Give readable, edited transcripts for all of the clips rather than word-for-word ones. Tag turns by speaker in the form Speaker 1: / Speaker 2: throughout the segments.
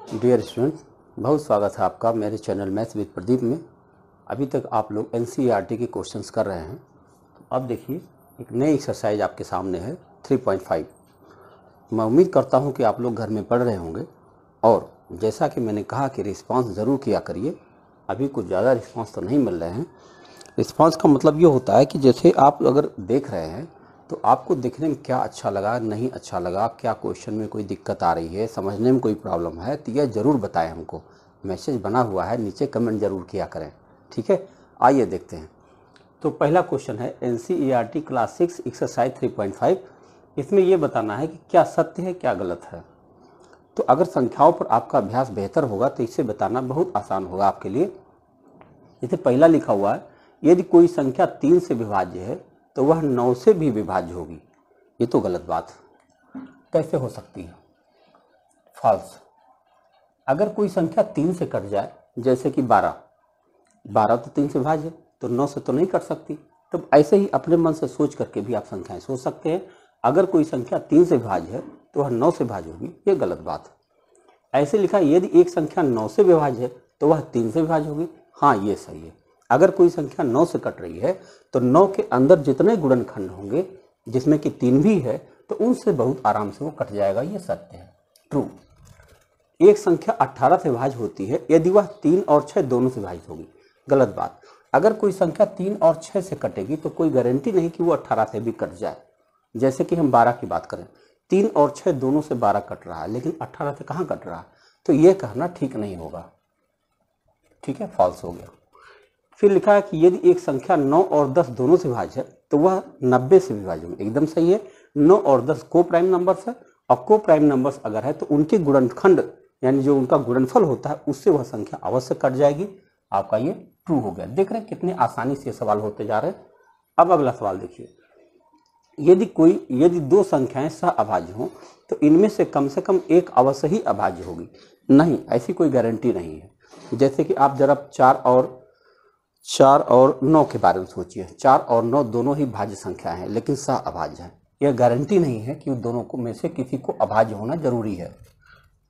Speaker 1: Dear students, बहुत स्वागत है आपका मेरे चैनल मैथ्स विद प्रदीप में। अभी तक आप लोग एनसीईआरटी के क्वेश्चंस कर रहे हैं। अब देखिए एक नई एक्सरसाइज आपके सामने है 3.5। मैं उम्मीद करता हूं कि आप लोग घर में पढ़ रहे होंगे और जैसा कि मैंने कहा कि रिस्पांस ज़रूर किया करिए। अभी कुछ ज़्यादा रिस्पांस तो नहीं मिल रहे हैं। रिस्पांस का मतलब ये होता है कि जैसे आप अगर देख रहे हैं तो आपको देखने में क्या अच्छा लगा, नहीं अच्छा लगा, क्या क्वेश्चन में कोई दिक्कत आ रही है, समझने में कोई प्रॉब्लम है तो यह ज़रूर बताएं हमको। मैसेज बना हुआ है, नीचे कमेंट ज़रूर किया करें, ठीक है। आइए देखते हैं। तो पहला क्वेश्चन है एनसीईआरटी क्लास 6 एक्सरसाइज 3.5। इसमें यह बताना है कि क्या सत्य है क्या गलत है। तो अगर संख्याओं पर आपका अभ्यास बेहतर होगा तो इसे बताना बहुत आसान होगा आपके लिए। जैसे पहला लिखा हुआ है, यदि कोई संख्या 3 से विभाज्य है तो वह 9 से भी विभाज्य होगी। ये तो गलत बात कैसे हो सकती है, फॉल्स। अगर कोई संख्या 3 से कट जाए, जैसे कि 12 तो 3 से विभाज्य है तो 9 से तो नहीं कट सकती। तो ऐसे ही अपने मन से सोच करके भी आप संख्याएं सोच सकते हैं। अगर कोई संख्या 3 से विभाज्य है तो वह 9 से विभाज्य होगी, ये गलत बात है। ऐसे लिखा है, यदि एक संख्या 9 से विभाज्य है तो वह 3 से विभाज्य होगी, हाँ ये सही है। अगर कोई संख्या 9 से कट रही है तो 9 के अंदर जितने गुणनखंड होंगे जिसमें कि 3 भी है तो उनसे बहुत आराम से वो कट जाएगा, ये सत्य है, ट्रू। एक संख्या 18 से विभाज्य होती है यदि वह 3 और 6 दोनों से विभाजित होगी, गलत बात। अगर कोई संख्या 3 और 6 से कटेगी तो कोई गारंटी नहीं कि वो 18 से भी कट जाए। जैसे कि हम 12 की बात करें, 3 और 6 दोनों से 12 कट रहा है लेकिन 18 से कहाँ कट रहा है, तो ये कहना ठीक नहीं होगा, ठीक है, फॉल्स हो गया। फिर लिखा है कि यदि एक संख्या 9 और 10 दोनों से विभाज्य है तो वह 90 से विभाज्य होगी, एकदम सही है। 9 और 10 को प्राइम नंबर्स है और को प्राइम नंबर्स अगर है तो उनके गुणनखंड यानी जो उनका गुणनफल होता है उससे वह संख्या अवश्य कट जाएगी। आपका ये ट्रू हो गया। देख रहे हैं कितने आसानी से सवाल होते जा रहे हैं। अब अगला सवाल देखिए, यदि दो संख्याएं सहअभाज्य हों तो इनमें से कम एक अवश्य ही अभाज्य होगी। नहीं, ऐसी कोई गारंटी नहीं है। जैसे कि आप जरा 4 और 9 के बारे में सोचिए। 4 और 9 दोनों ही भाज्य संख्याएं हैं लेकिन सहअभाज्य हैं। यह गारंटी नहीं है कि दोनों को में से किसी को अभाज्य होना जरूरी है।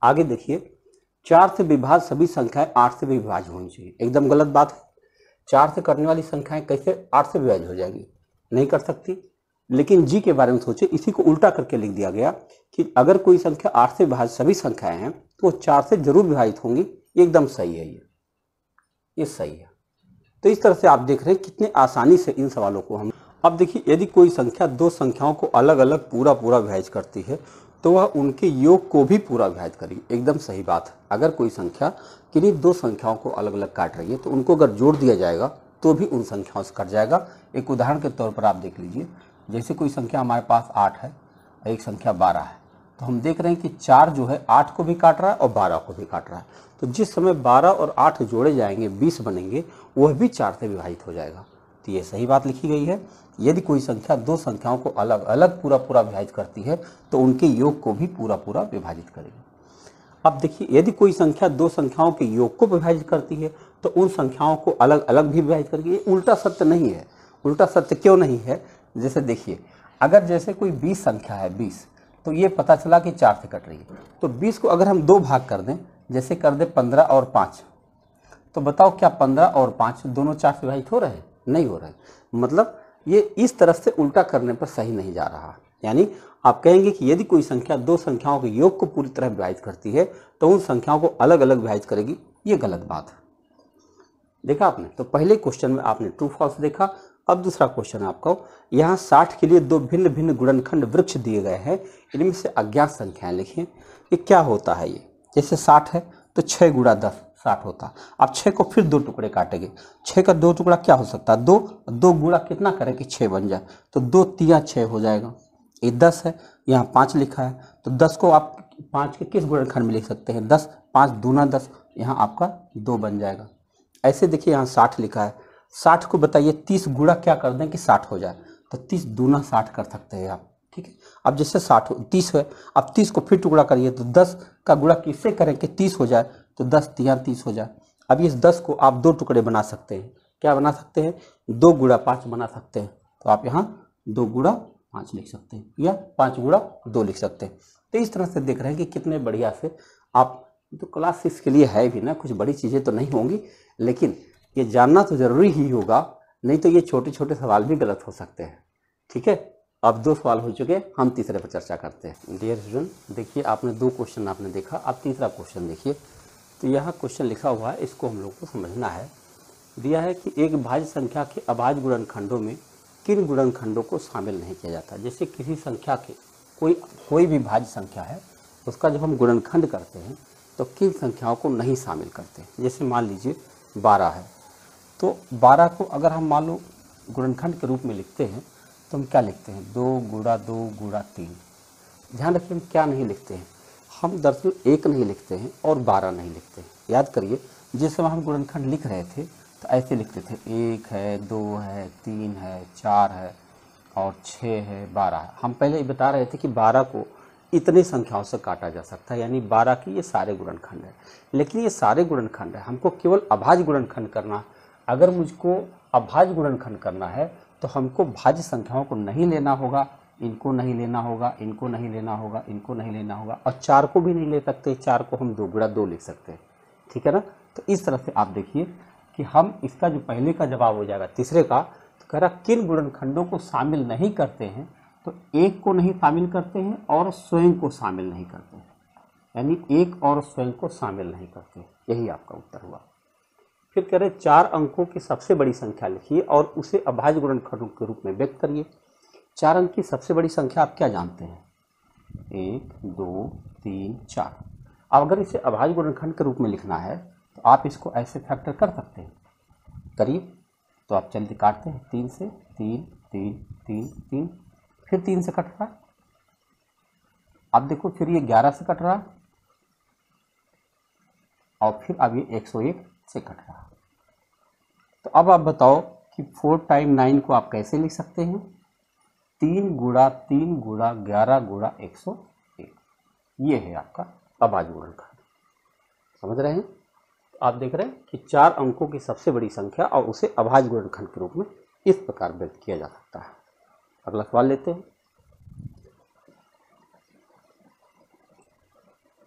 Speaker 1: आगे देखिए, 4 से विभाज्य सभी संख्याएं 8 से भी विभाज्य होनी चाहिए, एकदम गलत बात है। 4 से करने वाली संख्याएं कैसे 8 से विभाज्य हो जाएगी, नहीं कर सकती। लेकिन जी के बारे में सोचे, इसी को उल्टा करके लिख दिया गया कि अगर कोई संख्या 8 से विभाज्य सभी संख्याएं हैं तो वो 4 से जरूर विभाजित होंगी, एकदम सही है, ये सही है। तो इस तरह से आप देख रहे हैं कितने आसानी से इन सवालों को हम। अब देखिए, यदि कोई संख्या दो संख्याओं को अलग अलग पूरा विभाजित करती है तो वह उनके योग को भी पूरा विभाजित करेगी, एकदम सही बात है। अगर कोई संख्या किन्हीं दो संख्याओं को अलग अलग काट रही है तो उनको अगर जोड़ दिया जाएगा तो भी उन संख्याओं से कट जाएगा। एक उदाहरण के तौर पर आप देख लीजिए, जैसे कोई संख्या हमारे पास 8 है और एक संख्या 12 है, तो हम देख रहे हैं कि 4 जो है 8 को भी काट रहा है और 12 को भी काट रहा है। तो जिस समय 12 और 8 जोड़े जाएंगे 20 बनेंगे, वह भी 4 से विभाजित हो जाएगा। तो ये सही बात लिखी गई है। यदि कोई संख्या दो संख्याओं को अलग अलग पूरा विभाजित करती है तो उनके योग को भी पूरा विभाजित करेगी। अब देखिए, यदि कोई संख्या दो संख्याओं के योग को विभाजित करती है तो उन संख्याओं को अलग अलग भी विभाजित करेगी। ये उल्टा सत्य नहीं है। उल्टा सत्य क्यों नहीं है, जैसे देखिए, अगर जैसे कोई 20 संख्या है 20, तो ये पता चला कि 4 से कट रही है, तो 20 को अगर हम 2 भाग कर दें, जैसे कर दें 15 और 5, तो बताओ क्या 15 और 5 दोनों 4 से विभाजित हो रहे हैं, नहीं हो रहे। मतलब ये इस तरह से उल्टा करने पर सही नहीं जा रहा। यानी आप कहेंगे कि यदि कोई संख्या दो संख्याओं के योग को पूरी तरह विभाजित करती है तो उन संख्याओं को अलग अलग विभाजित करेगी, ये गलत बात है। देखा आपने, तो पहले क्वेश्चन में आपने ट्रू फॉल्स देखा। अब दूसरा क्वेश्चन आपको, यहाँ 60 के लिए दो भिन्न भिन्न गुणनखंड वृक्ष दिए गए हैं, इनमें से अज्ञात संख्याएं लिखिए। ये क्या होता है, ये जैसे 60 है तो 6 गुणा 10 60 होता। आप 6 को फिर 2 टुकड़े काटेंगे, 6 का 2 टुकड़ा क्या हो सकता है, 2 गुणा कितना करें कि 6 बन जाए, तो 2 तिया 6 हो जाएगा। ये 10 है, यहाँ 5 लिखा है, तो 10 को आप 5 के किस गुणनखंड में लिख सकते हैं, 10, 5 दूना 10, यहाँ आपका 2 बन जाएगा। ऐसे देखिए, यहाँ 60 लिखा है, 60 को बताइए 30 गुणा क्या कर दें कि 60 हो जाए, तो 30 दूना 60 कर सकते हैं आप, ठीक है। अब जैसे 30 है, अब 30 को फिर टुकड़ा करिए तो 10 का गुणा किससे करें कि 30 हो जाए, तो 10 तिया 30 हो जाए। अब इस 10 को आप 2 टुकड़े बना सकते हैं, क्या बना सकते हैं, 2 गुणा 5 बना सकते हैं। तो आप यहाँ 2 गुणा 5 लिख सकते हैं या 5 गुणा 2 लिख सकते हैं। तो इस तरह से देख रहे हैं कि कितने बढ़िया से आप तो क्लास 6 के लिए है भी ना, कुछ बड़ी चीज़ें तो नहीं होंगी, लेकिन ये जानना तो ज़रूरी ही होगा, नहीं तो ये छोटे छोटे सवाल भी गलत हो सकते हैं। ठीक है, अब 2 सवाल हो चुके, हम तीसरे पर चर्चा करते हैं। डियर स्टूडेंट, देखिए आपने 2 क्वेश्चन आपने देखा, अब तीसरा क्वेश्चन देखिए। तो यहाँ क्वेश्चन लिखा हुआ है, इसको हम लोग को समझना है। दिया है कि एक भाज्य संख्या के अभाज्य गुणनखंडों में किन गुणनखंडों को शामिल नहीं किया जाता। जैसे किसी संख्या के कोई भी भाज्य संख्या है, उसका जब हम गुणनखंड करते हैं तो किन संख्याओं को नहीं शामिल करते। जैसे मान लीजिए 12 है, तो 12 को अगर हम मान लो गुणनखंड के रूप में लिखते हैं तो हम क्या लिखते हैं, 2 गुणा 2 गुणा 3। ध्यान रखिए हम क्या नहीं लिखते हैं, हम दरअसल 1 नहीं लिखते हैं और 12 नहीं लिखते हैं। याद करिए जिस समय हम गुणनखंड लिख रहे थे तो ऐसे लिखते थे, 1 है, 2 है, 3 है, 4 है और 6 है, 12 है। हम पहले ये बता रहे थे कि 12 को इतनी संख्याओं से काटा जा सकता है, यानी 12 की ये सारे गुणनखंड है। लेकिन ये सारे गुणनखंड है, हमको केवल अभाज्य गुणनखंड करना। अगर मुझको अभाज्य गुणनखंड करना है तो हमको भाज्य संख्याओं को नहीं लेना होगा, इनको नहीं लेना होगा, इनको नहीं लेना होगा, इनको नहीं लेना होगा, और 4 को भी नहीं ले सकते। 4 को हम 2 गुणा 2 लिख सकते हैं। ठीक है ना। तो इस तरह से आप देखिए कि हम इसका जो पहले का जवाब हो जाएगा तीसरे का, तो कह रहा किन गुणनखंडों को शामिल नहीं करते हैं, तो 1 को नहीं शामिल करते हैं और स्वयं को शामिल नहीं करते हैं, यानी 1 और स्वयं को शामिल नहीं करते। यही आपका उत्तर हुआ। फिर कह रहे 4 अंकों की सबसे बड़ी संख्या लिखिए और उसे अभाज्य गुणनखंडों के रूप में व्यक्त करिए। 4 अंक की सबसे बड़ी संख्या आप क्या जानते हैं, 1 2 3 4। अब अगर इसे अभाज्य गुणनखंड के रूप में लिखना है तो आप इसको ऐसे फैक्टर कर सकते हैं, करिए। तो आप जल्दी काटते हैं, 3 से 3 3 3 3, फिर 3 से कट रहा, अब देखो फिर ये 11 से कट रहा और फिर अब ये 101 से कट रहा। तो अब आप बताओ कि 4 टाइम 9 को आप कैसे लिख सकते हैं, 3 गुणा 3 गुणा 11 गुणा 101। ये है आपका अभाज्य गुणनखंड। समझ रहे हैं। तो आप देख रहे हैं कि 4 अंकों की सबसे बड़ी संख्या और उसे अभाज्य गुणनखंड के रूप में इस प्रकार व्यक्त किया जा सकता है। अगला सवाल लेते हैं।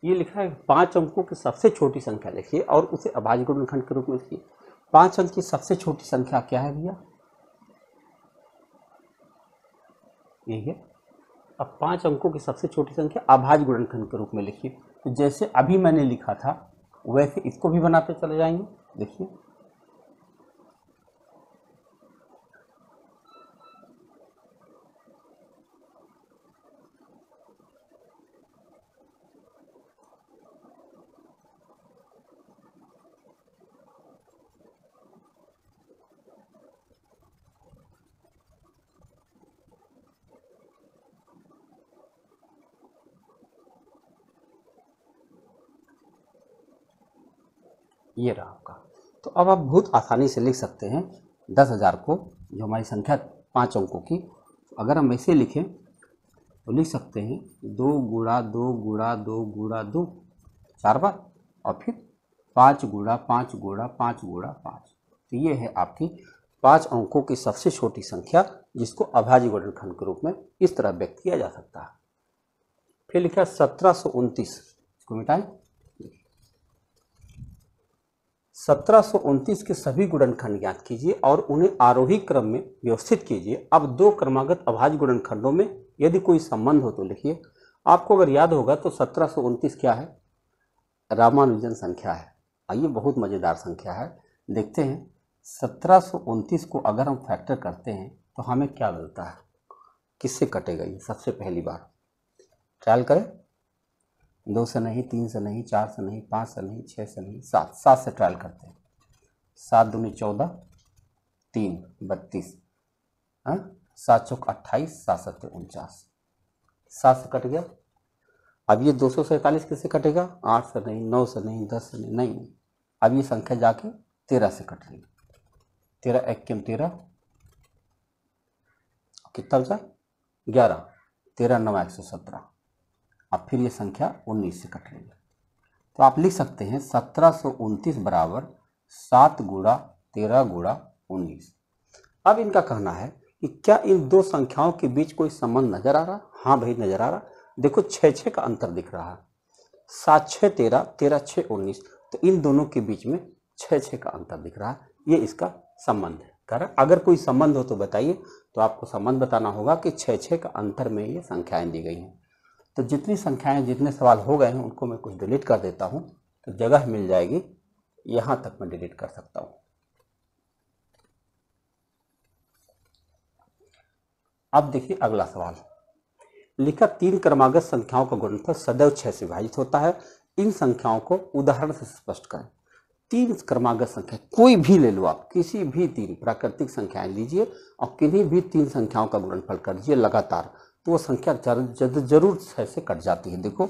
Speaker 1: ये लिखा है 5 अंकों की सबसे छोटी संख्या लिखिए और उसे अभाज्य गुणनखंड के रूप में लिखिए। 5 अंक की सबसे छोटी संख्या क्या है भैया, यही है। अब 5 अंकों की सबसे छोटी संख्या अभाज्य गुणनखंड के रूप में लिखिए। तो जैसे अभी मैंने लिखा था वैसे इसको भी बनाते चले जाएंगे। देखिए ये रहा आपका। तो अब आप बहुत आसानी से लिख सकते हैं 10,000 को, जो हमारी संख्या 5 अंकों की, अगर हम ऐसे लिखें तो लिख सकते हैं 2 गुणा 2 गुणा 2 गुणा 2 4 बार और फिर 5 गुणा 5 गुणा 5 गुणा 5। तो ये है आपकी 5 अंकों की सबसे छोटी संख्या, जिसको अभाज्य गुणनखंड के रूप में इस तरह व्यक्त किया जा सकता है। फिर लिखा 1729, इसको मिटाएं। 1729 के सभी गुणनखंड ज्ञात कीजिए और उन्हें आरोही क्रम में व्यवस्थित कीजिए। अब 2 क्रमागत अभाज्य गुणनखंडों में यदि कोई संबंध हो तो लिखिए। आपको अगर याद होगा तो 1729 क्या है, रामानुजन संख्या है। आइए बहुत मज़ेदार संख्या है, देखते हैं। 1729 को अगर हम फैक्टर करते हैं तो हमें क्या मिलता है, किससे कटेगा ये, सबसे पहली बार ट्रायल करें। 2 से नहीं, 3 से नहीं, 4 से नहीं, 5 से नहीं, 6 से नहीं, 7 से ट्रायल करते हैं। 7 दूनी 14, 3 32, 7 चौक 28, 7 सत्ते 49, 7 से कट गया। अब ये 247 किससे कटेगा, 8 से नहीं, 9 से नहीं, 10 से नहीं। अब ये संख्या जाके 13 से कट रही। 13 1 13, कितना बचा, 11, 13 9 117। अब फिर ये संख्या 19 से कट रही है। तो आप लिख सकते हैं 1729 बराबर 7 गुणा 13 गुणा 19। अब इनका कहना है कि क्या इन 2 संख्याओं के बीच कोई संबंध नजर आ रहा। हाँ भाई नजर आ रहा। देखो 6 का अंतर दिख रहा है। 7 6 13, 13 6 19, तो इन दोनों के बीच में 6 6 का अंतर दिख रहा है। ये इसका संबंध है। कारण अगर कोई संबंध हो तो बताइए, तो आपको संबंध बताना होगा कि 6 6 का अंतर में ये संख्याएं दी गई हैं। तो जितनी संख्याएं, जितने सवाल हो गए हैं उनको मैं कुछ डिलीट कर देता हूं, तो जगह मिल जाएगी, यहां तक मैं डिलीट कर सकता हूं। अब देखिए अगला सवाल, लिखा 3 क्रमागत संख्याओं का गुणनफल सदैव 6 से विभाजित होता है, इन संख्याओं को उदाहरण से स्पष्ट करें। 3 क्रमागत संख्या कोई भी ले लो आप, किसी भी 3 प्राकृतिक संख्याएं लीजिए और किन्हीं भी 3 संख्याओं का गुणनफल कर दीजिए लगातार, तो वो संख्या जरूर 6 से कट जाती है। देखो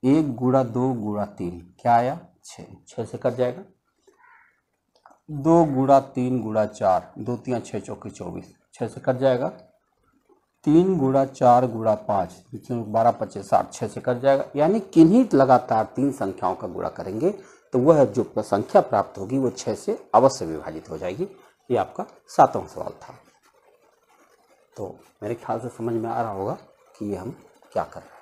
Speaker 1: 1 गुणा 2 गुणा 3 क्या आया, 6, 6 से कट जाएगा। 2 गुणा 3 गुणा 4, 2 3 6 चौके 24, 6 से कट जाएगा। 3 गुणा 4 गुणा 5, 12 25 60, 6 से कट जाएगा। यानी किन्हीं लगातार 3 संख्याओं का गुणा करेंगे तो वह जो संख्या प्राप्त होगी वो 6 से अवश्य विभाजित हो जाएगी। ये आपका 7वां सवाल था। तो मेरे ख्याल से समझ में आ रहा होगा कि ये हम क्या कर रहे हैं।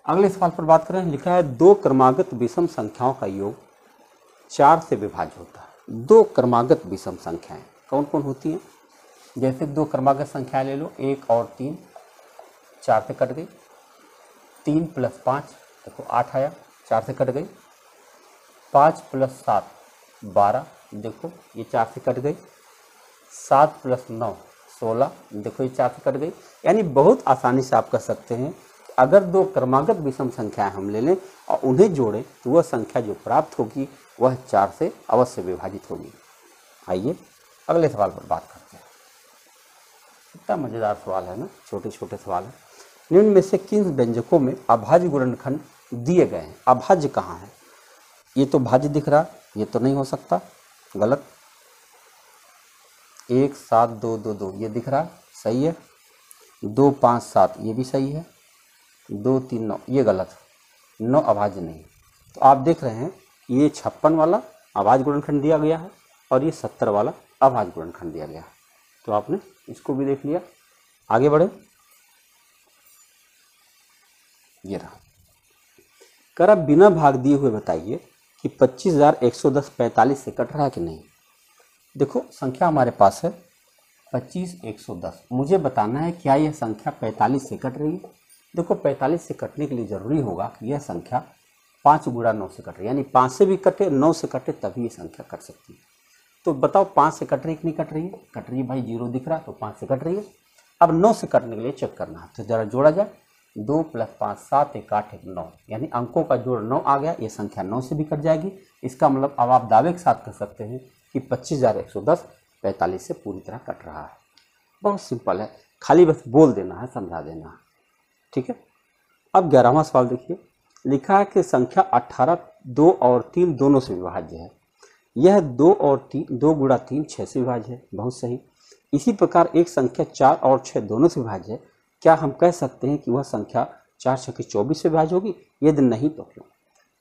Speaker 1: अगले सवाल पर बात करें। लिखा है 2 क्रमागत विषम संख्याओं का योग 4 से विभाज्य होता है। 2 क्रमागत विषम संख्याएं कौन कौन होती हैं? जैसे 2 क्रमागत संख्याएं ले लो, 1 और 3, 4 से कट गई। 3 + 5 देखो 8 आया, 4 से कट गई। 5 + 7 12, देखो ये 4 से कट गई। 7 + 9 16, देखो ये 4 से कट गई। यानी बहुत आसानी से आप कह सकते हैं कि अगर 2 क्रमागत विषम संख्याएं हम ले लें और उन्हें जोड़ें तो वह संख्या जो प्राप्त होगी वह 4 से अवश्य विभाजित होगी। आइए अगले सवाल पर बात करते हैं। कितना मज़ेदार सवाल है ना, छोटे छोटे सवाल है। निम्न में से किन व्यंजकों में अभाज्य गुणनखंड दिए गए हैं? अभाज्य कहाँ है? ये तो भाज्य दिख रहा, ये तो नहीं हो सकता, गलत। 1 7 2 2 2 ये दिख रहा, सही है। 2 5 7 ये भी सही है। 2 3 9 ये गलत, 9 अभाज्य नहीं। तो आप देख रहे हैं ये 56 वाला अभाज्य गुणनखंड दिया गया है और ये 70 वाला अभाज्य गुणनखंड दिया गया है। तो आपने इसको भी देख लिया। आगे बढ़े, ये रहा। कर अब बिना भाग दिए हुए बताइए कि 25,110 45 से कट रहा है कि नहीं। देखो संख्या हमारे पास है 25,110, मुझे बताना है क्या यह संख्या 45 से कट रही है। देखो 45 से कटने के लिए जरूरी होगा कि यह संख्या 5 गुणा 9 से कट रही है, यानी 5 से भी कटे 9 से कटे तभी ये संख्या कट सकती है। तो बताओ 5 से कट रही कि नहीं कट रही है? कट रही है भाई, 0 दिख रहा, तो 5 से कट रही है। अब 9 से कटने के लिए चेक करना है, तो जरा जोड़ा जाए। 2 + 5 7 1 8 1 9, यानी अंकों का जोड़ 9 आ गया। ये संख्या 9 से भी कट जाएगी। इसका मतलब अब आप दावे के साथ कह सकते हैं कि 25,110 45 से पूरी तरह कट रहा है। बहुत सिंपल है, खाली बस बोल देना है, समझा देना है, ठीक है। अब 11वां सवाल देखिए। लिखा है कि संख्या 18 2 और 3 दोनों से विभाज्य है। यह 2 और 3 2 गुणा 3 6 से विभाज्य है, बहुत सही। इसी प्रकार एक संख्या 4 और 6 दोनों से विभाज्य है। क्या हम कह सकते हैं कि वह संख्या 4 6 24 से विभाज्य होगी? यदि नहीं तो क्यों?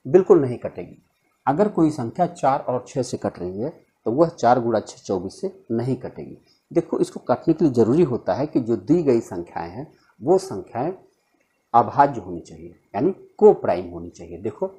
Speaker 1: बिल्कुल नहीं कटेगी। अगर कोई संख्या 4 और 6 से कट रही है तो वह 4 गुणा 6 24 से नहीं कटेगी। देखो इसको काटने के लिए जरूरी होता है कि जो दी गई संख्याएं हैं वो संख्याएं अभाज्य होनी चाहिए, यानी को प्राइम होनी चाहिए। देखो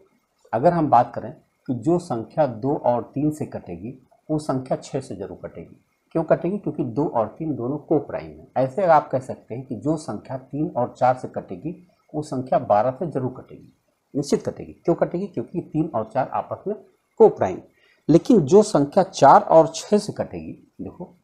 Speaker 1: अगर हम बात करें कि जो संख्या 2 और 3 से कटेगी वो संख्या 6 से जरूर कटेगी। क्यों कटेगी? क्योंकि 2 और 3 दोनों को प्राइम है। ऐसे आप कह सकते हैं कि जो संख्या 3 और 4 से कटेगी वो संख्या 12 से जरूर कटेगी, निश्चित कटेगी। क्यों कटेगी? क्योंकि 3 और 4 आपस में को प्राइम। लेकिन जो संख्या 4 और 6 से कटेगी, देखो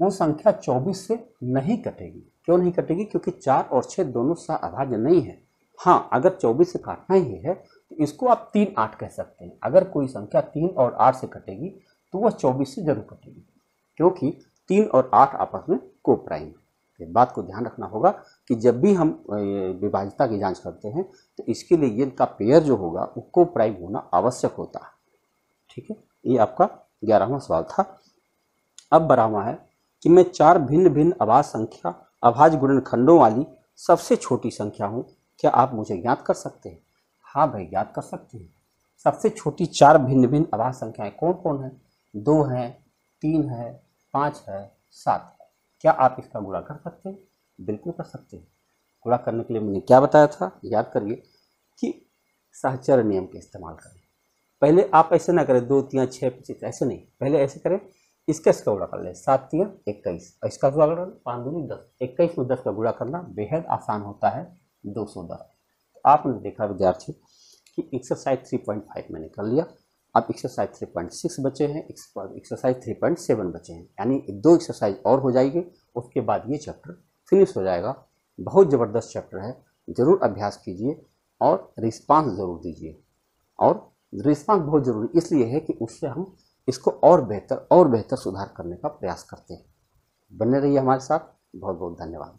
Speaker 1: वो संख्या 24 से नहीं कटेगी। क्यों नहीं कटेगी? क्योंकि 4 और 6 दोनों सहअभाज्य नहीं है। हाँ, अगर 24 से काटना ही है तो इसको आप 3 8 कह सकते हैं। अगर कोई संख्या 3 और 8 से कटेगी तो वह 24 से जरूर कटेगी, क्योंकि 3 और 8 आपस में को प्राइम है। इस बात को ध्यान रखना होगा कि जब भी हम विभाज्यता की जांच करते हैं तो इसके लिए ये इनका पेयर जो होगा वो को प्राइम होना आवश्यक होता है, ठीक है। ये आपका 11वां सवाल था। अब 12वां है कि मैं 4 भिन्न भिन्न अभाज्य गुणनखंडों वाली सबसे छोटी संख्या हूँ, क्या आप मुझे ज्ञात कर सकते हैं? हाँ भाई, ज्ञात कर सकते हैं। सबसे छोटी 4 भिन्न भिन्न अभाज्य संख्याएं कौन कौन है? 2 है, 3 है, 5 है, 7 है। क्या आप इसका गुणा कर सकते हैं? बिल्कुल कर सकते हैं। गुणा करने के लिए मैंने क्या बताया था, याद करिए कि सहचर नियम का इस्तेमाल करें। पहले आप ऐसे ना करें 2 3 6 25, ऐसे नहीं, पहले ऐसे करें, इसका गुणा कर ले 7 3 21, इसका गुणा कर 5 दूनी 10, 21 में 10 का गुणा करना बेहद आसान होता है, 210। तो आपने देखा विद्यार्थी कि एक्सरसाइज 3.5 मैंने कर लिया। अब एक्सरसाइज 3.6 बचे हैं, एक्सरसाइज 3.7 बचे हैं, यानी 2 एक्सरसाइज और हो जाएगी, उसके बाद ये चैप्टर फिनिश हो जाएगा। बहुत ज़बरदस्त चैप्टर है, ज़रूर अभ्यास कीजिए और रिस्पांस ज़रूर दीजिए। और रिस्पांस बहुत ज़रूरी इसलिए है कि उससे हम इसको और बेहतर सुधार करने का प्रयास करते हैं। बने रहिए हमारे साथ। बहुत बहुत धन्यवाद।